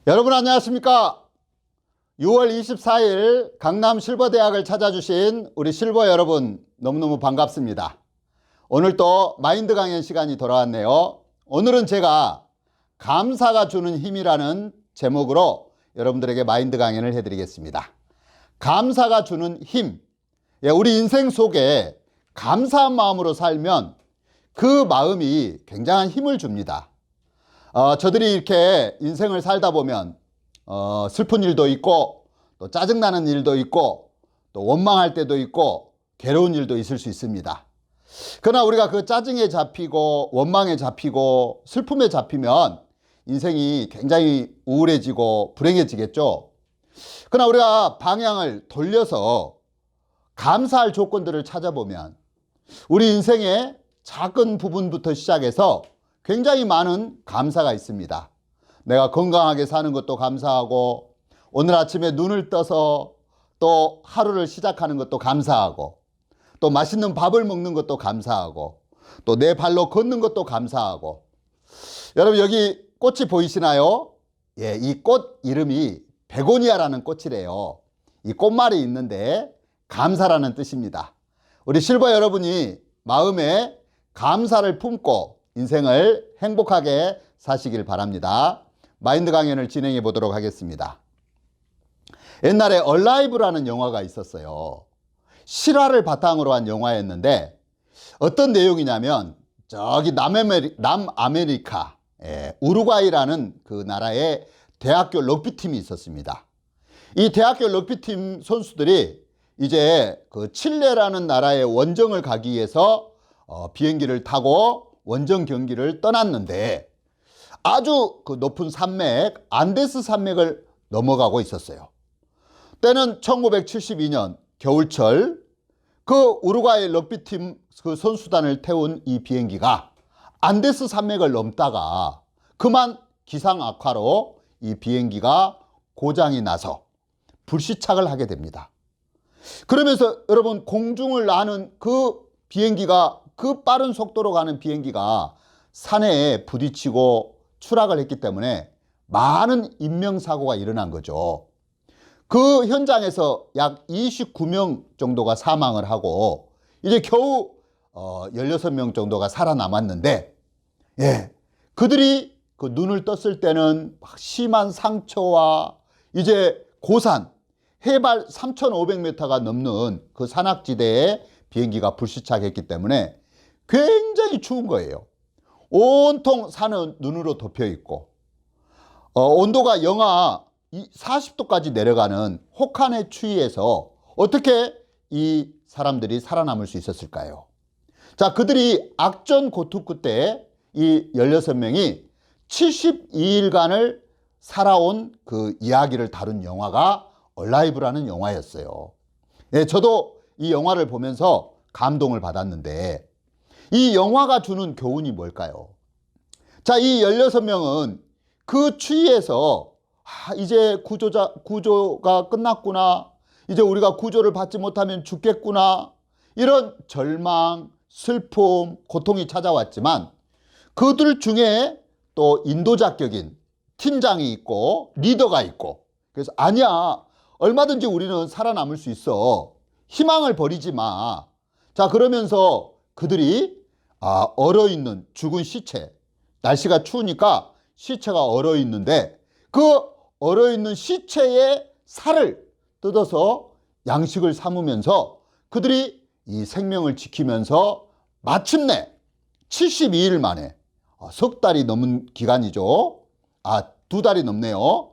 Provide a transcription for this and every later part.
여러분 안녕하십니까? 6월 24일 강남 실버대학을 찾아주신 우리 실버 여러분 너무너무 반갑습니다. 오늘 또 마인드 강연 시간이 돌아왔네요. 오늘은 제가 감사가 주는 힘이라는 제목으로 여러분들에게 마인드 강연을 해드리겠습니다. 감사가 주는 힘. 우리 인생 속에 감사한 마음으로 살면 그 마음이 굉장한 힘을 줍니다. 저들이 이렇게 인생을 살다 보면 슬픈 일도 있고 또 짜증나는 일도 있고 또 원망할 때도 있고 괴로운 일도 있을 수 있습니다. 그러나 우리가 그 짜증에 잡히고 원망에 잡히고 슬픔에 잡히면 인생이 굉장히 우울해지고 불행해지겠죠. 그러나 우리가 방향을 돌려서 감사할 조건들을 찾아보면 우리 인생의 작은 부분부터 시작해서 굉장히 많은 감사가 있습니다. 내가 건강하게 사는 것도 감사하고 오늘 아침에 눈을 떠서 또 하루를 시작하는 것도 감사하고 또 맛있는 밥을 먹는 것도 감사하고 또 내 발로 걷는 것도 감사하고. 여러분 여기 꽃이 보이시나요? 이 꽃 이름이 베고니아라는 꽃이래요. 이 꽃말이 있는데 감사라는 뜻입니다. 우리 실버 여러분이 마음에 감사를 품고 인생을 행복하게 사시길 바랍니다. 마인드 강연을 진행해 보도록 하겠습니다. 옛날에 얼라이브라는 영화가 있었어요. 실화를 바탕으로 한 영화였는데 어떤 내용이냐면 저기 남아메리카 우루과이라는 그 나라의 대학교 럭비팀이 있었습니다. 이 대학교 럭비팀 선수들이 이제 그 칠레라는 나라의 원정을 가기 위해서 비행기를 타고 원정 경기를 떠났는데 아주 그 높은 산맥 안데스 산맥을 넘어가고 있었어요. 때는 1972년 겨울철 그 우루과이 럭비팀 그 선수단을 태운 이 비행기가 안데스 산맥을 넘다가 그만 기상 악화로 이 비행기가 고장이 나서 불시착을 하게 됩니다. 그러면서 여러분 공중을 나는 그 비행기가 그 빠른 속도로 가는 비행기가 산에 부딪히고 추락을 했기 때문에 많은 인명사고가 일어난 거죠. 그 현장에서 약 29명 정도가 사망을 하고 이제 겨우 16명 정도가 살아남았는데 그들이 그 눈을 떴을 때는 심한 상처와 이제 고산 해발 3,500m가 넘는 그 산악지대에 비행기가 불시착했기 때문에 굉장히 추운 거예요. 온통 산은 눈으로 덮여 있고 온도가 영하 40도까지 내려가는 혹한의 추위에서 어떻게 이 사람들이 살아남을 수 있었을까요? 자, 그들이 악전고투 끝에 이 16명이 72일간을 살아온 그 이야기를 다룬 영화가 얼라이브라는 영화였어요. 저도 이 영화를 보면서 감동을 받았는데 이 영화가 주는 교훈이 뭘까요? 자, 이 16명은 그 추위에서 이제 구조가 끝났구나. 이제 우리가 구조를 받지 못하면 죽겠구나. 이런 절망, 슬픔, 고통이 찾아왔지만 그들 중에 또 인도자격인 팀장이 있고 리더가 있고 그래서 아니야. 얼마든지 우리는 살아남을 수 있어. 희망을 버리지 마. 자, 그러면서 그들이 얼어있는 죽은 시체, 날씨가 추우니까 시체가 얼어있는데 그 얼어있는 시체의 살을 뜯어서 양식을 삼으면서 그들이 이 생명을 지키면서 마침내 72일 만에 석 달이 넘은 기간이죠. 2달이 넘네요.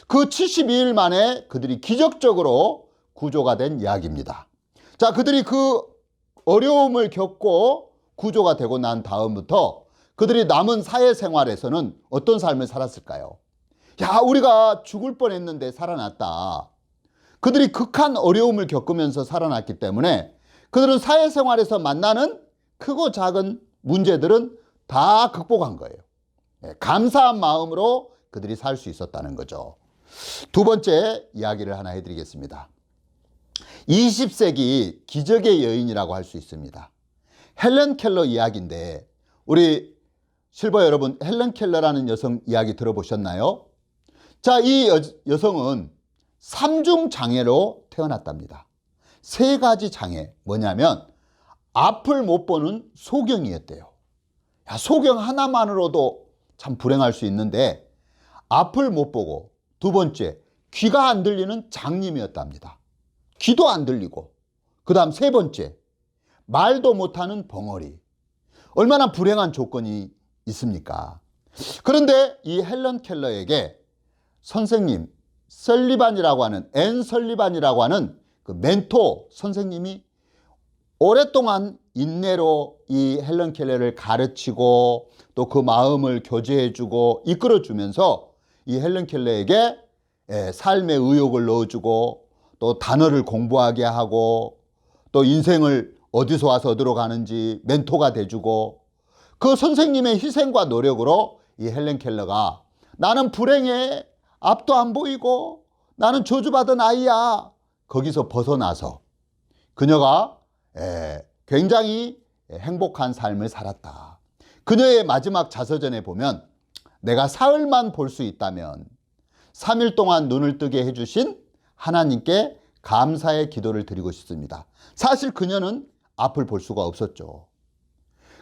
그 72일 만에 그들이 기적적으로 구조가 된 이야기입니다. 자, 그들이 그 어려움을 겪고 구조가 되고 난 다음부터 그들이 남은 사회생활에서는 어떤 삶을 살았을까요? 야, 우리가 죽을 뻔했는데 살아났다. 그들이 극한 어려움을 겪으면서 살아났기 때문에 그들은 사회생활에서 만나는 크고 작은 문제들은 다 극복한 거예요. 감사한 마음으로 그들이 살 수 있었다는 거죠. 두 번째 이야기를 하나 해드리겠습니다. 20세기 기적의 여인이라고 할 수 있습니다. 헬렌 켈러 이야기인데 우리 실버 여러분 헬렌 켈러라는 여성 이야기 들어보셨나요? 자, 이 여성은 삼중 장애로 태어났답니다. 세 가지 장애, 뭐냐면 앞을 못 보는 소경이었대요. 야, 소경 하나만으로도 참 불행할 수 있는데 앞을 못 보고, 두 번째 귀가 안 들리는 장님이었답니다. 귀도 안 들리고, 그 다음 세 번째 말도 못하는 벙어리. 얼마나 불행한 조건이 있습니까? 그런데 이 헬런 켈러에게 선생님 설리반이라고 하는, 앤 설리반이라고 하는 그 멘토 선생님이 오랫동안 인내로 이 헬런 켈러를 가르치고 또 그 마음을 교제해주고 이끌어주면서 이 헬런 켈러에게 삶의 의욕을 넣어주고 또 단어를 공부하게 하고 또 인생을 어디서 와서 어디로 가는지 멘토가 돼주고, 그 선생님의 희생과 노력으로 이 헬런 켈러가 나는 불행해, 앞도 안 보이고 나는 저주받은 아이야, 거기서 벗어나서 그녀가 굉장히 행복한 삶을 살았다. 그녀의 마지막 자서전에 보면 내가 사흘만 볼 수 있다면 3일 동안 눈을 뜨게 해주신 하나님께 감사의 기도를 드리고 싶습니다. 사실 그녀는 앞을 볼 수가 없었죠.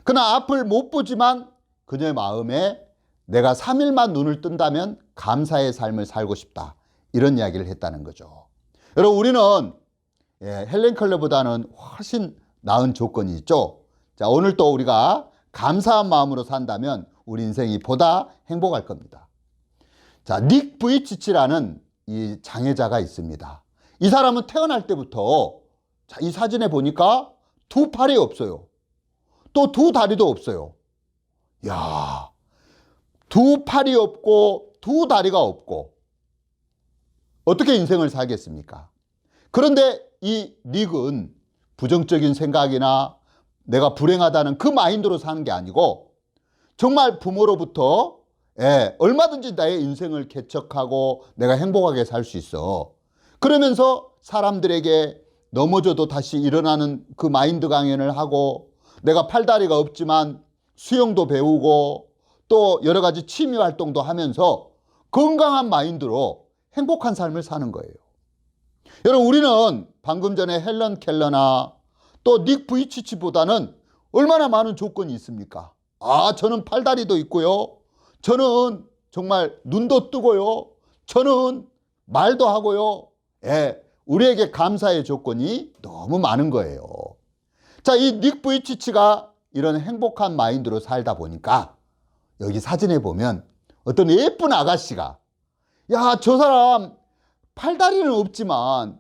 그러나 앞을 못 보지만 그녀의 마음에 내가 3일만 눈을 뜬다면 감사의 삶을 살고 싶다, 이런 이야기를 했다는 거죠. 여러분, 우리는 헬런 켈러보다는 훨씬 나은 조건이 있죠. 자, 오늘 또 우리가 감사한 마음으로 산다면 우리 인생이 보다 행복할 겁니다. 자, 닉 부이치치라는 이 장애자가 있습니다. 이 사람은 태어날 때부터, 자, 이 사진에 보니까 두 팔이 없어요. 또 두 다리도 없어요. 야, 두 팔이 없고 두 다리가 없고 어떻게 인생을 살겠습니까? 그런데 이 닉은 부정적인 생각이나 내가 불행하다는 그 마인드로 사는 게 아니고 정말 부모로부터 얼마든지 나의 인생을 개척하고 내가 행복하게 살 수 있어, 그러면서 사람들에게 넘어져도 다시 일어나는 그 마인드 강연을 하고, 내가 팔다리가 없지만 수영도 배우고 또 여러 가지 취미 활동도 하면서 건강한 마인드로 행복한 삶을 사는 거예요. 여러분, 우리는 방금 전에 헬런 켈러나 또 닉 부이치치보다는 얼마나 많은 조건이 있습니까? 아, 저는 팔다리도 있고요, 저는 정말 눈도 뜨고요, 저는 말도 하고요. 우리에게 감사의 조건이 너무 많은 거예요. 자, 이 닉 부이치치가 이런 행복한 마인드로 살다 보니까 여기 사진에 보면 어떤 예쁜 아가씨가, 야, 저 사람 팔다리는 없지만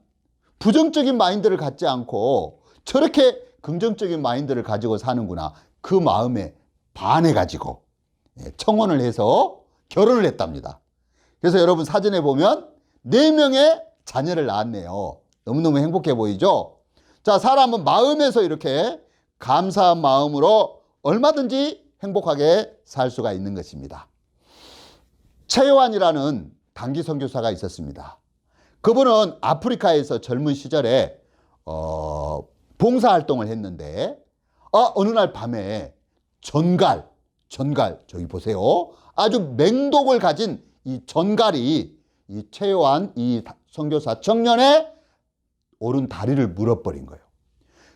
부정적인 마인드를 갖지 않고 저렇게 긍정적인 마인드를 가지고 사는구나, 그 마음에 반해가지고 청혼을 해서 결혼을 했답니다. 그래서 여러분, 사진에 보면 4명의 자녀를 낳았네요. 너무너무 행복해 보이죠? 자, 사람은 마음에서 이렇게 감사한 마음으로 얼마든지 행복하게 살 수가 있는 것입니다. 최요한이라는 단기 선교사가 있었습니다. 그분은 아프리카에서 젊은 시절에 봉사활동을 했는데 어느 날 밤에 전갈, 저기 보세요. 아주 맹독을 가진 이 전갈이 이 최요한 이 선교사 청년의 오른 다리를 물어버린 거예요.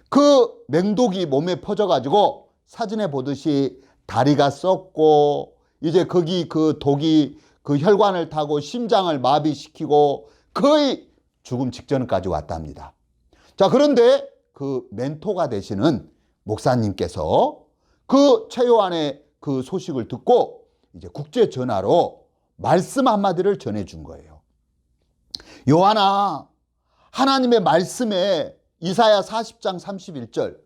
그 맹독이 몸에 퍼져가지고 사진에 보듯이 다리가 썩고 이제 거기 그 독이 그 혈관을 타고 심장을 마비시키고 거의 죽음 직전까지 왔답니다. 자, 그런데 그 멘토가 되시는 목사님께서 그 최요한의 그 소식을 듣고 이제 국제 전화로 말씀 한마디를 전해준 거예요. 요한아, 하나님의 말씀에 이사야 40장 31절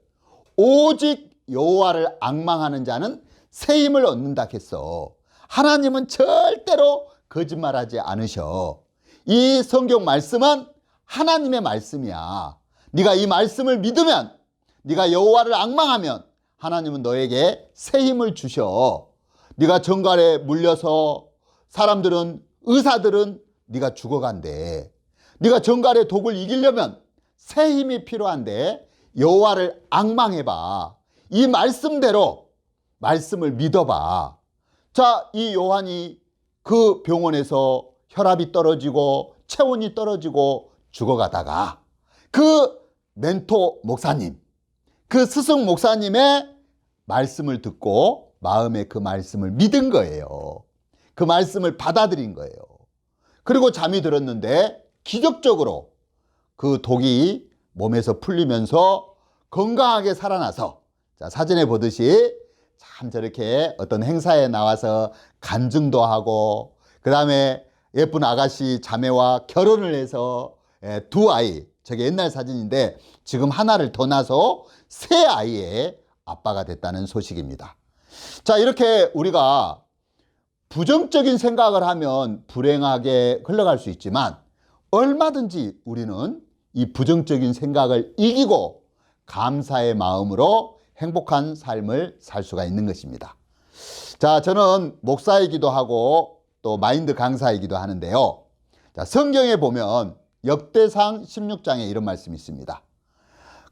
오직 여호와를 앙망하는 자는 새 힘을 얻는다 했어. 하나님은 절대로 거짓말하지 않으셔. 이 성경 말씀은 하나님의 말씀이야. 네가 이 말씀을 믿으면, 네가 여호와를 앙망하면 하나님은 너에게 새 힘을 주셔. 네가 전갈에 물려서 사람들은, 의사들은 네가 죽어간대. 네가 전갈의 독을 이기려면 새 힘이 필요한데 여호와를 앙망해봐. 이 말씀대로 말씀을 믿어봐. 자, 이 요한이 그 병원에서 혈압이 떨어지고 체온이 떨어지고 죽어가다가 그 멘토 목사님, 그 스승 목사님의 말씀을 듣고 마음에 그 말씀을 믿은 거예요. 그 말씀을 받아들인 거예요. 그리고 잠이 들었는데 기적적으로 그 독이 몸에서 풀리면서 건강하게 살아나서, 자, 사진에 보듯이 참 저렇게 어떤 행사에 나와서 간증도 하고, 그 다음에 예쁜 아가씨 자매와 결혼을 해서 두 아이, 저게 옛날 사진인데 지금 하나를 더 낳아서 세 아이의 아빠가 됐다는 소식입니다. 자, 이렇게 우리가 부정적인 생각을 하면 불행하게 흘러갈 수 있지만 얼마든지 우리는 이 부정적인 생각을 이기고 감사의 마음으로 행복한 삶을 살 수가 있는 것입니다. 자, 저는 목사이기도 하고 또 마인드 강사이기도 하는데요. 자, 성경에 보면 역대상 16장에 이런 말씀이 있습니다.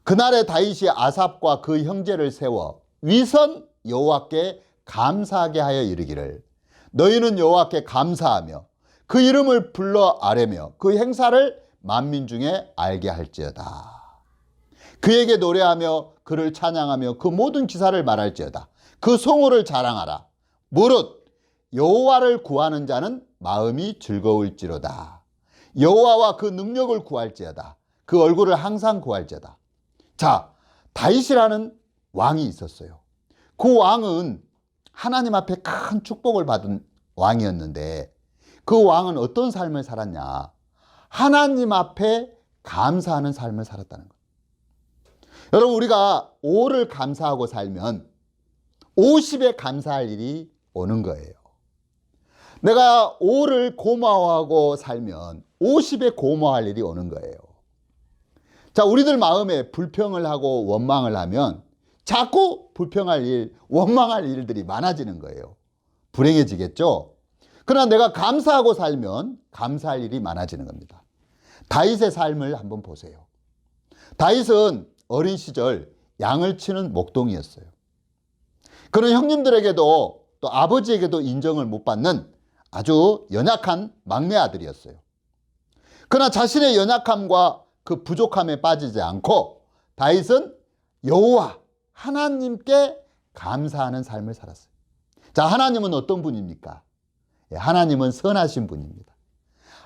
그날에 다윗이 아삽과 그 형제를 세워 위선 여호와께 감사하게 하여 이르기를, 너희는 여호와께 감사하며 그 이름을 불러 아뢰며 그 행사를 만민 중에 알게 할지어다. 그에게 노래하며 그를 찬양하며 그 모든 기사를 말할지어다. 그 성호를 자랑하라. 무릇 여호와를 구하는 자는 마음이 즐거울지로다. 여호와와 그 능력을 구할지어다. 그 얼굴을 항상 구할지어다. 자, 다윗이라는 왕이 있었어요. 그 왕은 하나님 앞에 큰 축복을 받은 왕이었는데 그 왕은 어떤 삶을 살았냐? 하나님 앞에 감사하는 삶을 살았다는 거예요. 여러분, 우리가 5를 감사하고 살면 50에 감사할 일이 오는 거예요. 내가 5를 고마워하고 살면 50에 고마워할 일이 오는 거예요. 자, 우리들 마음에 불평을 하고 원망을 하면 자꾸 불평할 일, 원망할 일들이 많아지는 거예요. 불행해지겠죠? 그러나 내가 감사하고 살면 감사할 일이 많아지는 겁니다. 다윗의 삶을 한번 보세요. 다윗은 어린 시절 양을 치는 목동이었어요. 그런 형님들에게도 또 아버지에게도 인정을 못 받는 아주 연약한 막내 아들이었어요. 그러나 자신의 연약함과 그 부족함에 빠지지 않고 다윗은 여호와 하나님께 감사하는 삶을 살았어요. 자, 하나님은 어떤 분입니까? 하나님은 선하신 분입니다.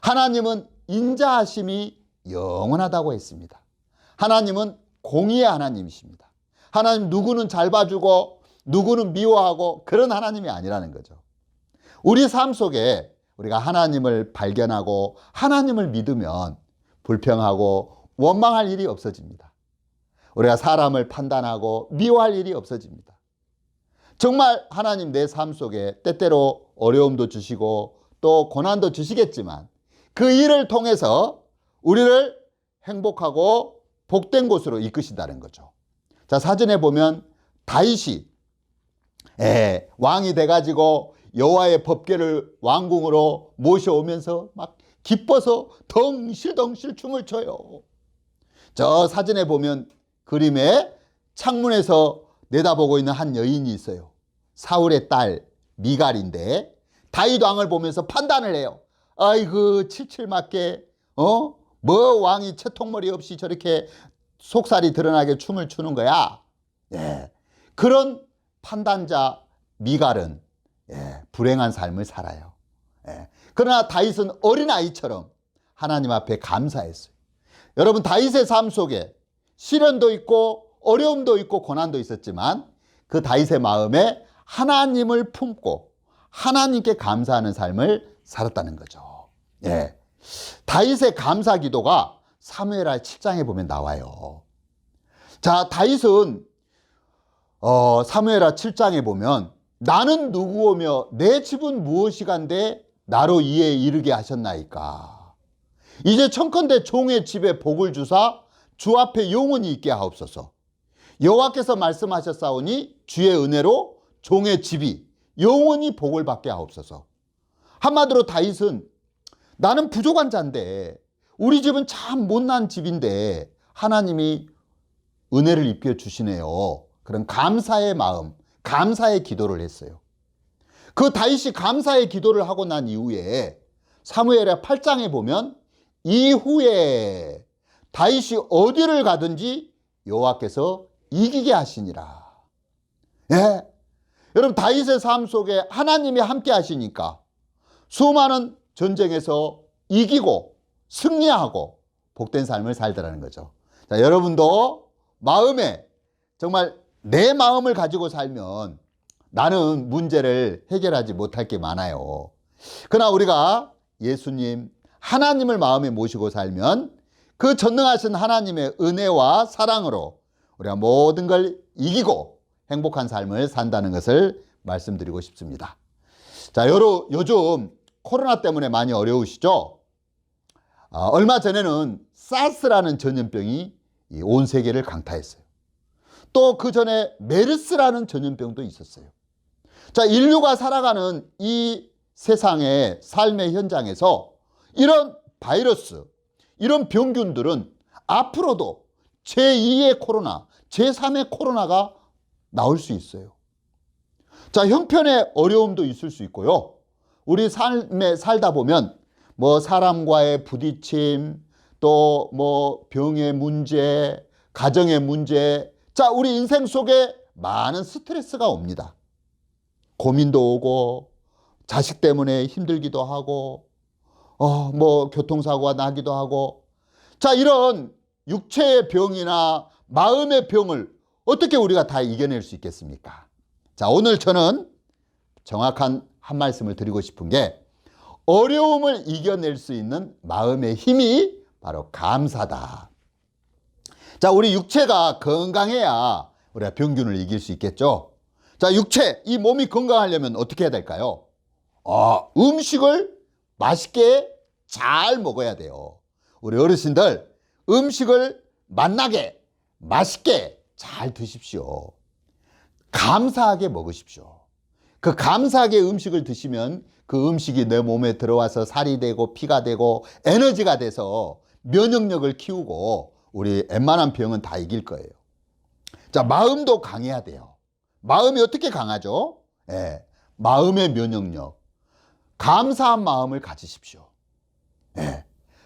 하나님은 인자하심이 영원하다고 했습니다. 하나님은 공의의 하나님이십니다. 하나님 누구는 잘 봐주고 누구는 미워하고 그런 하나님이 아니라는 거죠. 우리 삶 속에 우리가 하나님을 발견하고 하나님을 믿으면 불평하고 원망할 일이 없어집니다. 우리가 사람을 판단하고 미워할 일이 없어집니다. 정말 하나님 내 삶 속에 때때로 어려움도 주시고 또 고난도 주시겠지만 그 일을 통해서 우리를 행복하고 복된 곳으로 이끄신다는 거죠. 자, 사진에 보면 다윗이 왕이 돼가지고 여호와의 법궤를 왕궁으로 모셔오면서 막 기뻐서 덩실덩실 춤을 춰요. 저 사진에 보면 그림에 창문에서 내다보고 있는 한 여인이 있어요. 사울의 딸 미갈인데 다윗 왕을 보면서 판단을 해요. 아이고 칠칠맞게 뭐 왕이 채통머리 없이 저렇게 속살이 드러나게 춤을 추는 거야. 그런 판단자 미갈은 불행한 삶을 살아요. 그러나 다윗은 어린아이처럼 하나님 앞에 감사했어요. 여러분, 다윗의 삶 속에 시련도 있고 어려움도 있고 고난도 있었지만 그 다윗의 마음에 하나님을 품고 하나님께 감사하는 삶을 살았다는 거죠. 다윗의 감사 기도가 사무엘하 7장에 보면 나와요. 자, 다윗은 사무엘하 7장에 보면 나는 누구오며 내 집은 무엇이간데 나로 이에 이르게 하셨나이까. 이제 청컨대 종의 집에 복을 주사 주 앞에 영원히 있게 하옵소서. 여호와께서 말씀하셨사오니 주의 은혜로 종의 집이 영원히 복을 받게 하옵소서. 한마디로 다윗은 나는 부족한 자인데 우리 집은 참 못난 집인데 하나님이 은혜를 입게 주시네요. 그런 감사의 마음, 감사의 기도를 했어요. 그 다윗이 감사의 기도를 하고 난 이후에 사무엘의 8장에 보면 이후에 다윗이 어디를 가든지 여호와께서 이기게 하시니라. 예, 여러분 다윗의 삶 속에 하나님이 함께 하시니까 수많은 전쟁에서 이기고 승리하고 복된 삶을 살더라는 거죠. 자, 여러분도 마음에 정말 내 마음을 가지고 살면 나는 문제를 해결하지 못할 게 많아요. 그러나 우리가 예수님, 하나님을 마음에 모시고 살면 그 전능하신 하나님의 은혜와 사랑으로 우리가 모든 걸 이기고 행복한 삶을 산다는 것을 말씀드리고 싶습니다. 자, 요즘 코로나 때문에 많이 어려우시죠? 얼마 전에는 사스라는 전염병이 온 세계를 강타했어요. 또 그 전에 메르스라는 전염병도 있었어요. 자, 인류가 살아가는 이 세상의 삶의 현장에서 이런 바이러스, 이런 병균들은 앞으로도 제2의 코로나, 제3의 코로나가 나올 수 있어요. 자, 형편의 어려움도 있을 수 있고요. 우리 삶에 살다 보면 뭐 사람과의 부딪힘, 또 뭐 병의 문제, 가정의 문제, 자, 우리 인생 속에 많은 스트레스가 옵니다. 고민도 오고, 자식 때문에 힘들기도 하고, 뭐 교통사고가 나기도 하고, 자, 이런 육체의 병이나 마음의 병을 어떻게 우리가 다 이겨낼 수 있겠습니까? 자, 오늘 저는 정확한 한 말씀을 드리고 싶은 게 어려움을 이겨낼 수 있는 마음의 힘이 바로 감사다. 자, 우리 육체가 건강해야 우리가 병균을 이길 수 있겠죠. 자, 육체, 이 몸이 건강하려면 어떻게 해야 될까요? 음식을 맛있게 잘 먹어야 돼요. 우리 어르신들 음식을 맛나게 맛있게 잘 드십시오. 감사하게 먹으십시오. 그 감사하게 음식을 드시면 그 음식이 내 몸에 들어와서 살이 되고 피가 되고 에너지가 돼서 면역력을 키우고 우리 웬만한 병은 다 이길 거예요. 자, 마음도 강해야 돼요. 마음이 어떻게 강하죠? 예, 마음의 면역력. 감사한 마음을 가지십시오. 예,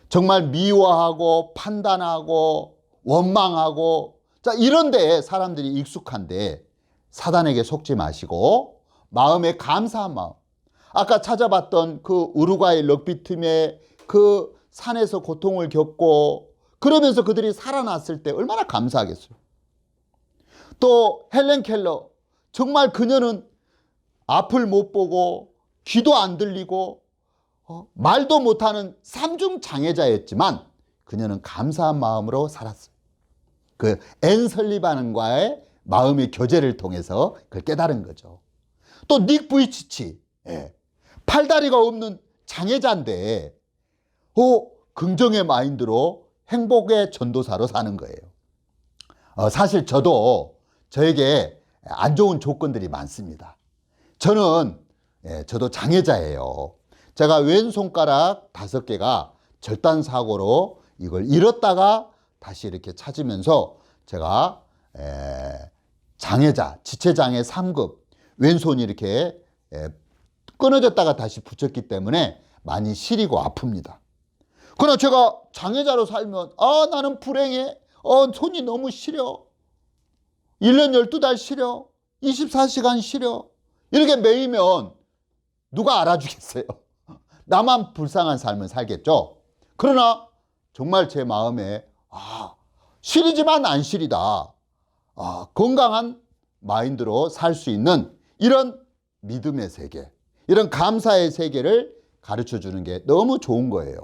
정말 미워하고 판단하고 원망하고, 자, 이런 데에 사람들이 익숙한데 사단에게 속지 마시고 마음에 감사한 마음. 아까 찾아봤던 그 우루과이 럭비팀의 그 산에서 고통을 겪고 그러면서 그들이 살아났을 때 얼마나 감사하겠어요. 또 헬렌 켈러, 정말 그녀는 앞을 못 보고 귀도 안 들리고 말도 못하는 삼중 장애자였지만 그녀는 감사한 마음으로 살았어요. 그 앤 설리반과의 마음의 교제를 통해서 그걸 깨달은 거죠. 또 닉 부이치치, 팔다리가 없는 장애자인데 긍정의 마인드로 행복의 전도사로 사는 거예요. 사실 저에게 안 좋은 조건들이 많습니다. 저도 장애자예요. 제가 왼손가락 5개가 절단사고로 이걸 잃었다가 다시 이렇게 찾으면서 제가 장애자, 지체장애 3급, 왼손이 이렇게 끊어졌다가 다시 붙였기 때문에 많이 시리고 아픕니다. 그러나 제가 장애자로 살면 나는 불행해. 손이 너무 시려. 1년 12달 시려. 24시간 시려. 이렇게 매이면 누가 알아주겠어요? 나만 불쌍한 삶을 살겠죠? 그러나 정말 제 마음에 시리지만 안 시리다. 건강한 마인드로 살 수 있는 이런 믿음의 세계, 이런 감사의 세계를 가르쳐 주는 게 너무 좋은 거예요.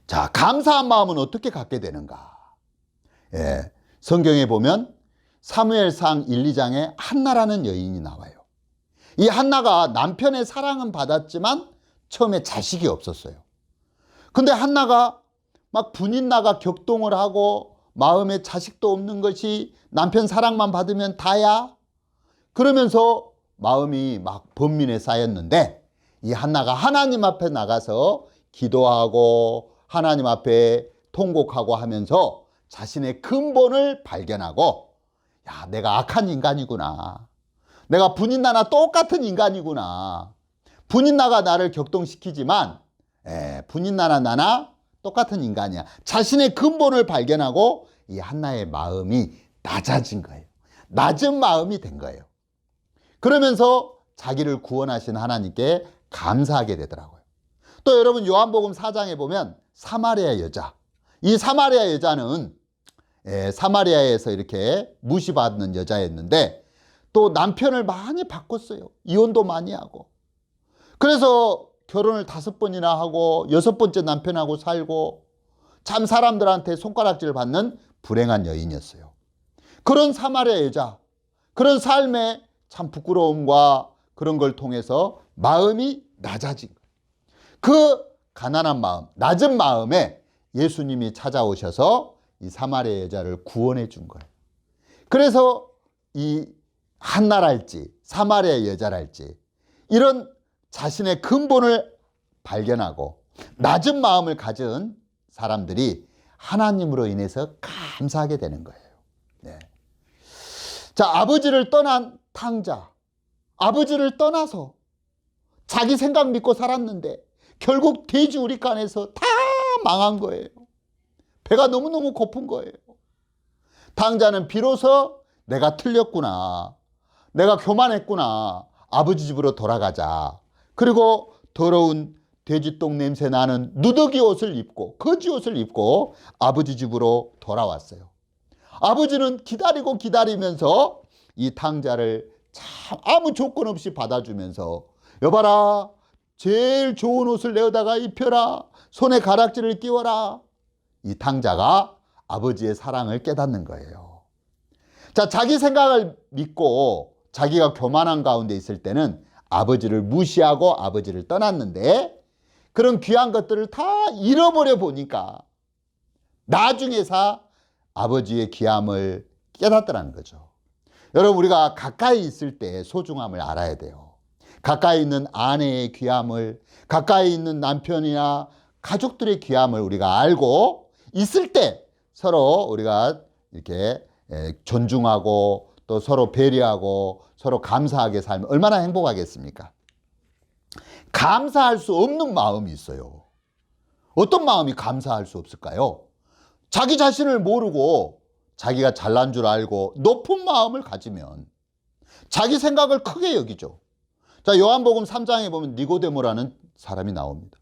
자, 감사한 마음은 어떻게 갖게 되는가? 성경에 보면 사무엘상 1, 2장에 한나라는 여인이 나와요. 이 한나가 남편의 사랑은 받았지만 처음에 자식이 없었어요. 근데 한나가 막 분인 나가 격동을 하고 마음에 자식도 없는 것이 남편 사랑만 받으면 다야? 그러면서 마음이 막 번민에 쌓였는데 이 한나가 하나님 앞에 나가서 기도하고 하나님 앞에 통곡하고 하면서 자신의 근본을 발견하고, 야, 내가 악한 인간이구나. 내가 분인나나 똑같은 인간이구나. 분인나가 나를 격동시키지만 분인나나 나나 똑같은 인간이야. 자신의 근본을 발견하고 이 한나의 마음이 낮아진 거예요. 낮은 마음이 된 거예요. 그러면서 자기를 구원하신 하나님께 감사하게 되더라고요. 또 여러분 요한복음 4장에 보면 사마리아 여자, 이 사마리아 여자는 사마리아에서 이렇게 무시받는 여자였는데 또 남편을 많이 바꿨어요. 이혼도 많이 하고. 그래서 결혼을 5번이나 하고 6번째 남편하고 살고 참 사람들한테 손가락질 받는 불행한 여인이었어요. 그런 사마리아 여자, 그런 삶에 참 부끄러움과 그런 걸 통해서 마음이 낮아진 거예요. 그 가난한 마음, 낮은 마음에 예수님이 찾아오셔서 이 사마리아 여자를 구원해 준 거예요. 그래서 이 한나랄지 사마리아 여자랄지 이런 자신의 근본을 발견하고 낮은 마음을 가진 사람들이 하나님으로 인해서 감사하게 되는 거예요. 네. 자, 아버지를 떠난 탕자, 아버지를 떠나서 자기 생각 믿고 살았는데 결국 돼지우리간에서 다 망한 거예요. 배가 너무너무 고픈 거예요. 탕자는 비로소 내가 틀렸구나, 내가 교만했구나, 아버지 집으로 돌아가자. 그리고 더러운 돼지똥 냄새 나는 누더기 옷을 입고 거지 옷을 입고 아버지 집으로 돌아왔어요. 아버지는 기다리고 기다리면서 이 탕자를 참 아무 조건 없이 받아주면서 여봐라, 제일 좋은 옷을 내어다가 입혀라, 손에 가락지를 끼워라. 이 탕자가 아버지의 사랑을 깨닫는 거예요. 자, 자기 생각을 믿고 자기가 교만한 가운데 있을 때는 아버지를 무시하고 아버지를 떠났는데 그런 귀한 것들을 다 잃어버려 보니까 나중에서 아버지의 귀함을 깨닫더라는 거죠. 여러분, 우리가 가까이 있을 때 소중함을 알아야 돼요. 가까이 있는 아내의 귀함을, 가까이 있는 남편이나 가족들의 귀함을 우리가 알고 있을 때 서로 우리가 이렇게 존중하고 또 서로 배려하고 서로 감사하게 살면 얼마나 행복하겠습니까? 감사할 수 없는 마음이 있어요. 어떤 마음이 감사할 수 없을까요? 자기 자신을 모르고 자기가 잘난 줄 알고 높은 마음을 가지면 자기 생각을 크게 여기죠. 자, 요한복음 3장에 보면 니고데모라는 사람이 나옵니다.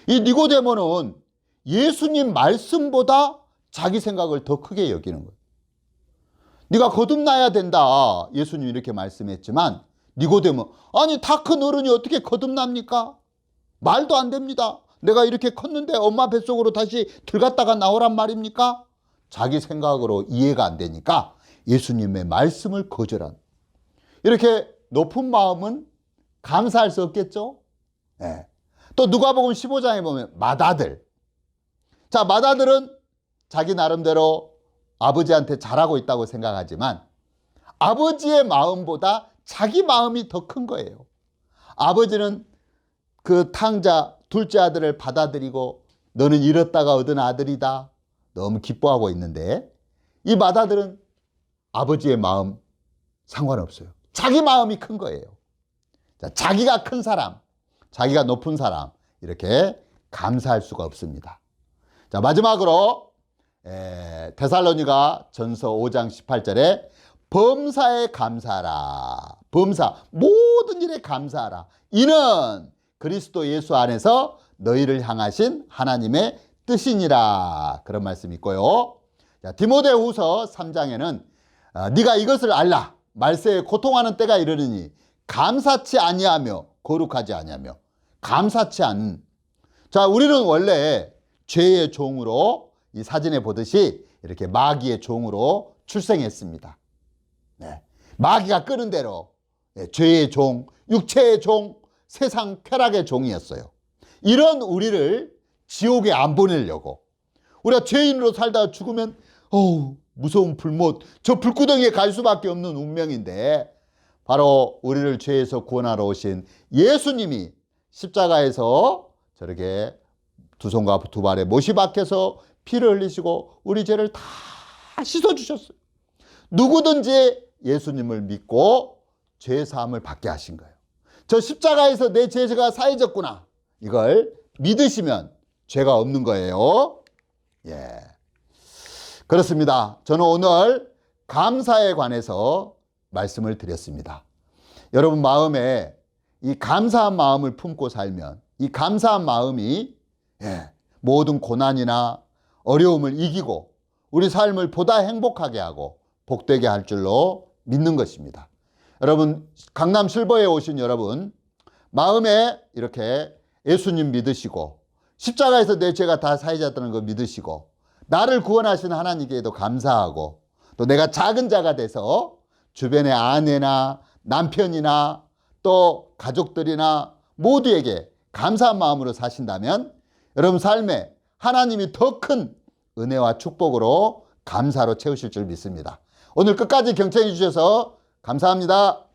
이 니고데모는 예수님 말씀보다 자기 생각을 더 크게 여기는 거예요. 네가 거듭나야 된다, 예수님이 이렇게 말씀했지만 니고데모, 아니 다 큰 어른이 어떻게 거듭납니까? 말도 안 됩니다. 내가 이렇게 컸는데 엄마 뱃속으로 다시 들어갔다가 나오란 말입니까? 자기 생각으로 이해가 안 되니까 예수님의 말씀을 거절한, 이렇게 높은 마음은 감사할 수 없겠죠. 네. 또 누가복음 15장에 보면 맏아들, 자, 맏아들은 자기 나름대로 아버지한테 잘하고 있다고 생각하지만 아버지의 마음보다 자기 마음이 더 큰 거예요. 아버지는 그 탕자 둘째 아들을 받아들이고 너는 잃었다가 얻은 아들이다 너무 기뻐하고 있는데 이 맏아들은 아버지의 마음 상관없어요. 자기 마음이 큰 거예요. 자, 자기가 큰 사람, 자기가 높은 사람, 이렇게 감사할 수가 없습니다. 자, 마지막으로 데살로니가 전서 5장 18절에 범사에 감사하라. 범사, 모든 일에 감사하라. 이는 그리스도 예수 안에서 너희를 향하신 하나님의 뜻이니라. 그런 말씀이 있고요. 자, 디모데후서 3장에는 네가 이것을 알라. 말세에 고통하는 때가 이르느니 감사치 아니하며 거룩하지 아니하며. 감사치 않은. 자, 우리는 원래 죄의 종으로 이 사진에 보듯이 이렇게 마귀의 종으로 출생했습니다. 네. 마귀가 끄는 대로 죄의 종, 육체의 종, 세상 쾌락의 종이었어요. 이런 우리를 지옥에 안 보내려고, 우리가 죄인으로 살다가 죽으면 무서운 불못, 저 불구덩이에 갈 수밖에 없는 운명인데 바로 우리를 죄에서 구원하러 오신 예수님이 십자가에서 저렇게 두 손과 두 발에 못이 박혀서 피를 흘리시고 우리 죄를 다 씻어주셨어요. 누구든지 예수님을 믿고 죄 사함을 받게 하신 거예요. 저 십자가에서 내 죄가 사해졌구나. 이걸 믿으시면 죄가 없는 거예요. 예. 그렇습니다. 저는 오늘 감사에 관해서 말씀을 드렸습니다. 여러분 마음에 이 감사한 마음을 품고 살면 이 감사한 마음이 모든 고난이나 어려움을 이기고 우리 삶을 보다 행복하게 하고 복되게 할 줄로 믿는 것입니다. 여러분 강남 실버에 오신 여러분 마음에 이렇게 예수님 믿으시고 십자가에서 내 죄가 다 사해졌다는 거 믿으시고 나를 구원하신 하나님께도 감사하고 또 내가 작은 자가 돼서 주변의 아내나 남편이나 또 가족들이나 모두에게 감사한 마음으로 사신다면 여러분 삶에 하나님이 더 큰 은혜와 축복으로 감사로 채우실 줄 믿습니다. 오늘 끝까지 경청해 주셔서 감사합니다.